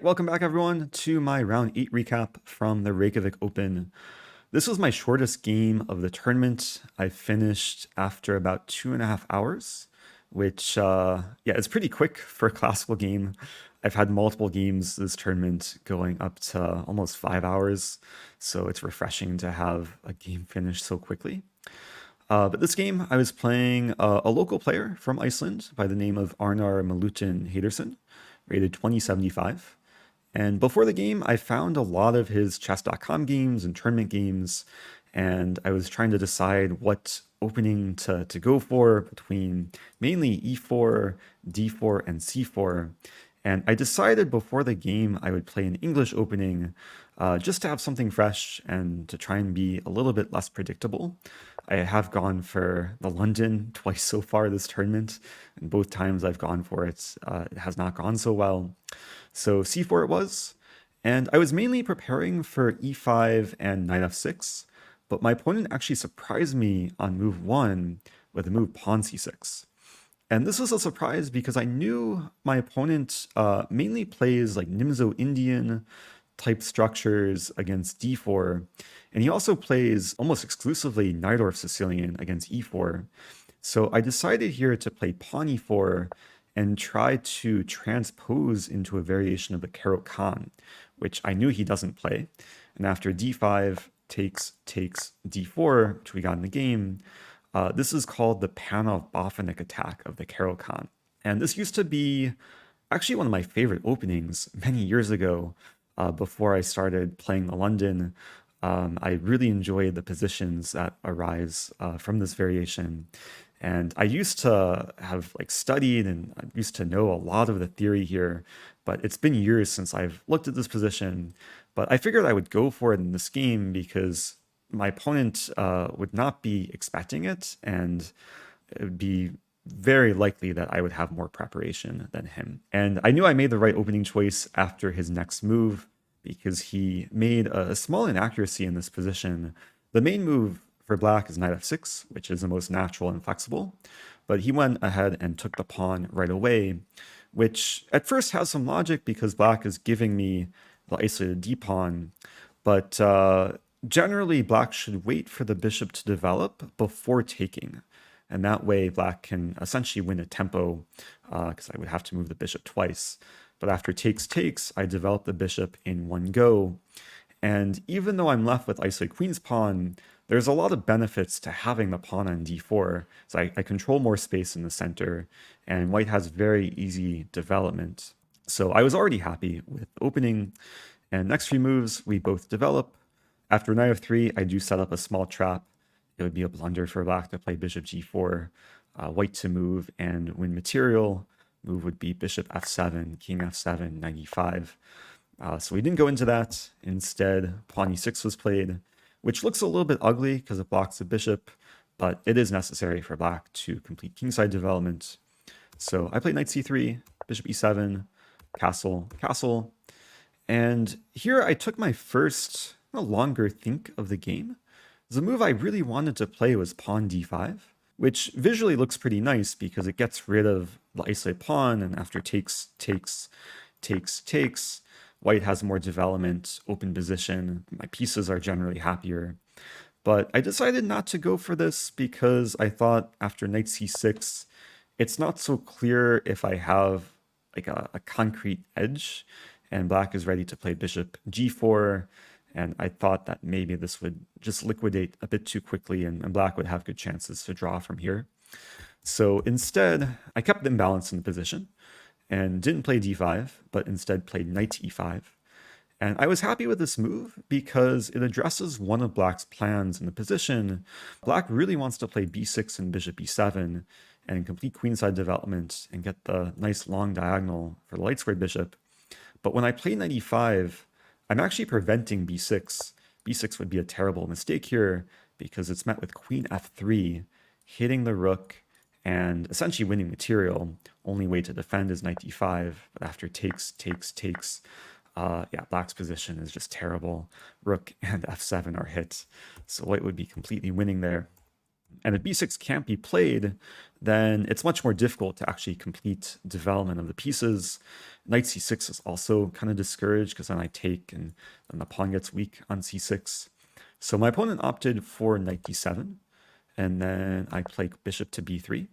Welcome back, everyone, to my round 8 recap from the Reykjavik Open. This was my shortest game of the tournament. I finished after about 2.5 hours, which, yeah, it's pretty quick for a classical game. I've had multiple games this tournament going up to almost 5 hours, so it's refreshing to have a game finish so quickly. But this game, I was playing a local player from Iceland by the name of Arnar Milutin Heidarsson, rated 2075. And before the game, I found a lot of his chess.com games and tournament games, and I was trying to decide what opening to go for between mainly e4, d4, and c4. And I decided before the game I would play an English opening just to have something fresh and to try and be a little bit less predictable. I have gone for the London twice so far this tournament, and both times I've gone for it, it has not gone so well. So c4 it was, and I was mainly preparing for e5 and knight f6, but my opponent actually surprised me on move 1 with the move pawn c6. And this was a surprise because I knew my opponent mainly plays like Nimzo Indian type structures against d4, and he also plays almost exclusively Najdorf Sicilian against e4. So I decided here to play pawn e4 and try to transpose into a variation of the Caro Kann, which I knew he doesn't play. And after d5 takes d4, which we got in the game, this is called the Panov-Botvinnik Attack of the Caro Kann. And this used to be actually one of my favorite openings many years ago, before I started playing the London. I really enjoyed the positions that arise from this variation. And I used to have studied and I used to know a lot of the theory here, but it's been years since I've looked at this position. But I figured I would go for it in this game because my opponent would not be expecting it, and it would be very likely that I would have more preparation than him. And I knew I made the right opening choice after his next move because he made a small inaccuracy in this position. The main move for black is knight f6, which is the most natural and flexible, but he went ahead and took the pawn right away, which at first has some logic because black is giving me the isolated d pawn, but generally black should wait for the bishop to develop before taking. And that way black can essentially win a tempo, because I would have to move the bishop twice. But after takes, I develop the bishop in one go. And even though I'm left with isolated queen's pawn, there's a lot of benefits to having the pawn on d4. So I control more space in the center, and white has very easy development. So I was already happy with opening. And next few moves, we both develop. After knight f3, I do set up a small trap. It would be a blunder for black to play bishop g4, white to move and win material. Move would be bishop f7, king f7, knight e5. So we didn't go into that. Instead, pawn e6 was played, which looks a little bit ugly because it blocks the bishop, but it is necessary for black to complete kingside development. So I played knight c3, bishop e7, castle, castle. And here I took my first longer think of the game. The move I really wanted to play was pawn d5, which visually looks pretty nice because it gets rid of the isolated pawn, and after takes, white has more development, open position. My pieces are generally happier. But I decided not to go for this because I thought after knight c6, it's not so clear if I have a concrete edge, and black is ready to play bishop g4. And I thought that maybe this would just liquidate a bit too quickly, and black would have good chances to draw from here. So instead, I kept the imbalance in the position and didn't play d5, but instead played knight to e5. And I was happy with this move because it addresses one of black's plans in the position. Black really wants to play b6 and bishop e7 and complete queenside development and get the nice long diagonal for the light squared bishop. But when I play knight e5, I'm actually preventing b6. b6 would be a terrible mistake here because it's met with queen f3, hitting the rook and essentially winning material. Only way to defend is knight d5, but after takes, yeah, black's position is just terrible. Rook and f7 are hit, so white would be completely winning there. And if b6 can't be played, then it's much more difficult to actually complete development of the pieces. Knight c6 is also kind of discouraged because then I take and then the pawn gets weak on c6. So my opponent opted for knight d7, and then I play bishop to b3,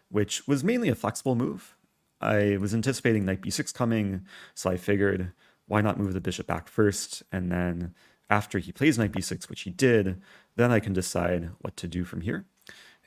which was mainly a flexible move. I was anticipating knight b6 coming, so I figured why not move the bishop back first, and then after he plays knight b6, which he did, then I can decide what to do from here.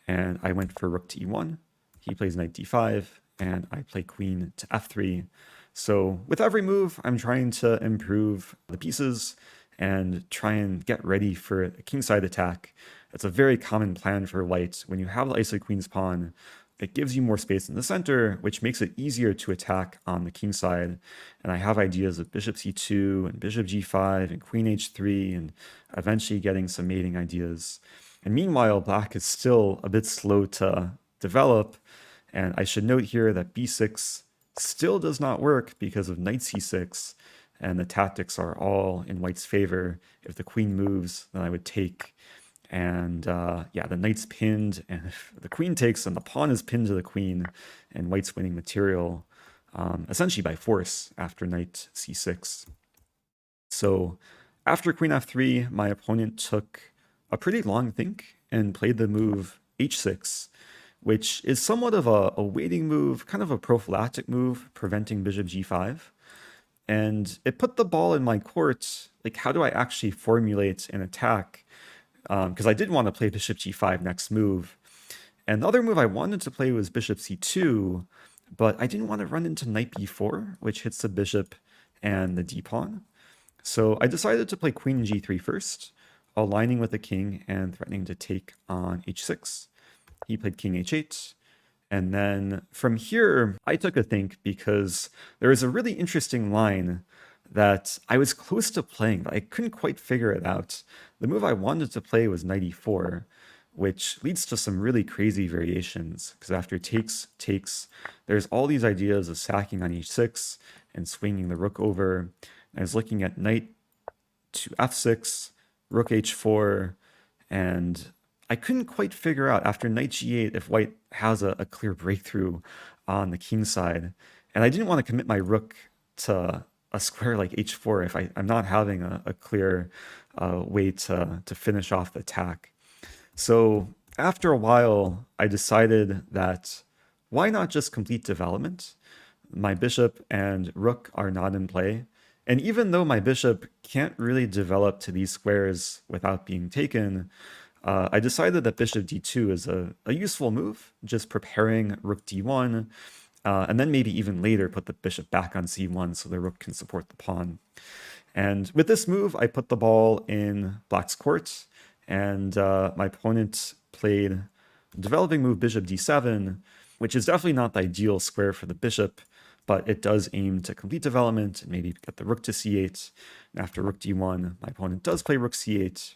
And I went for rook to e1, he plays knight d5, and I play queen to f3. So with every move, I'm trying to improve the pieces and try and get ready for a kingside attack. It's a very common plan for white. When you have the isolated queen's pawn, it gives you more space in the center, which makes it easier to attack on the king side. And I have ideas of bishop c2 and bishop g5 and queen h3 and eventually getting some mating ideas. And meanwhile, black is still a bit slow to develop. And I should note here that b6 still does not work because of knight c6. And the tactics are all in white's favor. If the queen moves, then I would take. And yeah, the knight's pinned, and if the queen takes, then the pawn is pinned to the queen, and white's winning material, essentially by force after knight c6. So after queen f3, my opponent took a pretty long think and played the move h6, which is somewhat of a waiting move, kind of a prophylactic move, preventing bishop g5. And it put the ball in my court, like how do I actually formulate an attack? Because I did want to play bishop g5 next move. And the other move I wanted to play was bishop c2, but I didn't want to run into knight b4, which hits the bishop and the d-pawn. So I decided to play queen g3 first, aligning with the king and threatening to take on h6. He played king h8. And then from here, I took a think because there is a really interesting line that I was close to playing, but I couldn't quite figure it out. The move I wanted to play was knight e4, which leads to some really crazy variations, because after takes, there's all these ideas of sacking on h6 and swinging the rook over. I was looking at knight to f6, rook h4, and I couldn't quite figure out after knight g8 if white has a clear breakthrough on the king side. And I didn't want to commit my rook to a square like h4 if I'm not having a clear way to finish off the attack. So after a while, I decided that why not just complete development? My bishop and rook are not in play. And even though my bishop can't really develop to these squares without being taken, I decided that bishop d2 is a useful move, just preparing rook d1, and then maybe even later put the bishop back on c1 so the rook can support the pawn. And with this move, I put the ball in black's court, and my opponent played developing move bishop d7, which is definitely not the ideal square for the bishop, but it does aim to complete development and maybe get the rook to c8. And after rook d1, my opponent does play rook c8.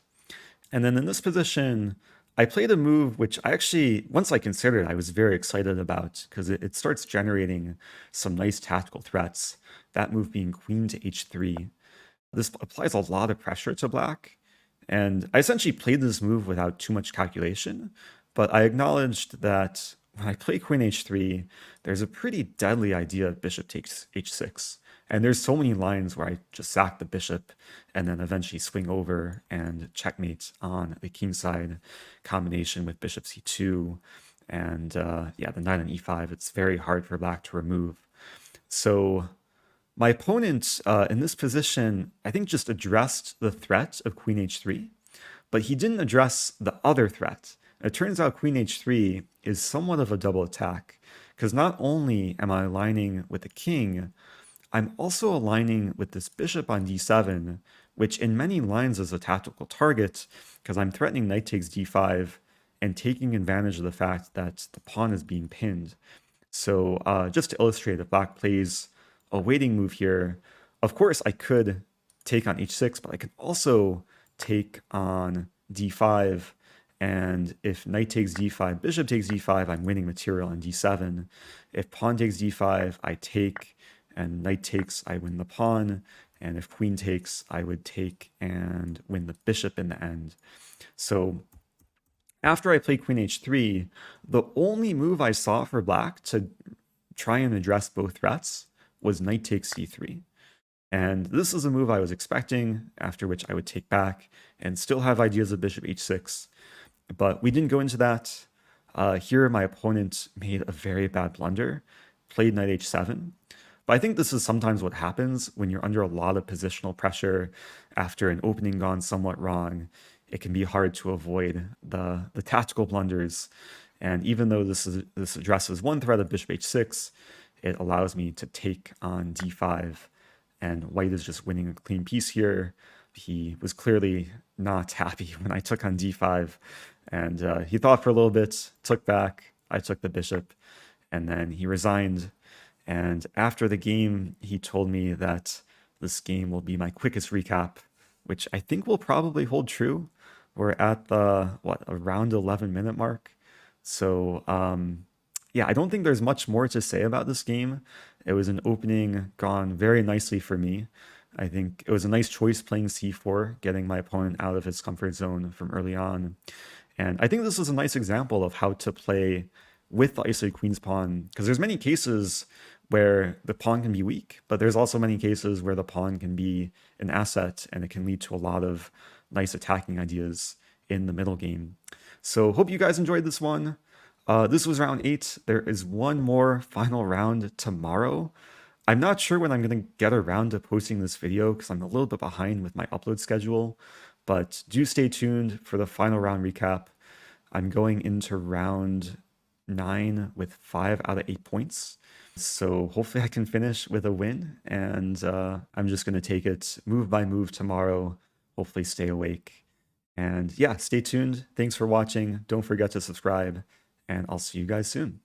And then in this position, I played a move which I actually, once I considered, I was very excited about because it starts generating some nice tactical threats. That move being queen to h3. This applies a lot of pressure to black. And I essentially played this move without too much calculation, but I acknowledged that when I play queen h3, there's a pretty deadly idea of bishop takes h6. And there's so many lines where I just sack the bishop and then eventually swing over and checkmate on the kingside combination with bishop c2. And yeah, the knight on e5, it's very hard for black to remove. So my opponent in this position, I think just addressed the threat of queen h3, but he didn't address the other threat. It turns out queen h3 is somewhat of a double attack, because not only am I aligning with the king, I'm also aligning with this bishop on d7, which in many lines is a tactical target, because I'm threatening knight takes d5 and taking advantage of the fact that the pawn is being pinned. So just to illustrate, if black plays a waiting move here, of course I could take on h6, but I can also take on d5. And if knight takes d5, bishop takes d5, I'm winning material on d7. If pawn takes d5, I take, and knight takes, I win the pawn. And if queen takes, I would take and win the bishop in the end. So After I played queen h3, the only move I saw for black to try and address both threats was knight takes c3. And this is a move I was expecting, after which I would take back and still have ideas of bishop h6. But we didn't go into that. Here, my opponent made a very bad blunder, played knight h7. But I think this is sometimes what happens when you're under a lot of positional pressure after an opening gone somewhat wrong. It can be hard to avoid the tactical blunders. And even though this addresses one threat of bishop h6, it allows me to take on d5. And white is just winning a clean piece here. He was clearly not happy when I took on d5. And he thought for a little bit, took back. I took the bishop. And then he resigned. And after the game, he told me that this game will be my quickest recap, which I think will probably hold true. We're at the, around 11-minute mark. So, yeah, I don't think there's much more to say about this game. It was an opening gone very nicely for me. I think it was a nice choice playing c4, getting my opponent out of his comfort zone from early on. And I think this is a nice example of how to play with the isolated queen's pawn, because there's many cases where the pawn can be weak, but there's also many cases where the pawn can be an asset and it can lead to a lot of nice attacking ideas in the middle game. So hope you guys enjoyed this one. This was round 8. There is one more final round tomorrow. I'm not sure when I'm going to get around to posting this video because I'm a little bit behind with my upload schedule, but do stay tuned for the final round recap. I'm going into round 9 with 5 out of 8 points. So hopefully I can finish with a win, and I'm just going to take it move by move tomorrow, hopefully stay awake. And yeah, stay tuned. Thanks for watching. Don't forget to subscribe, and I'll see you guys soon.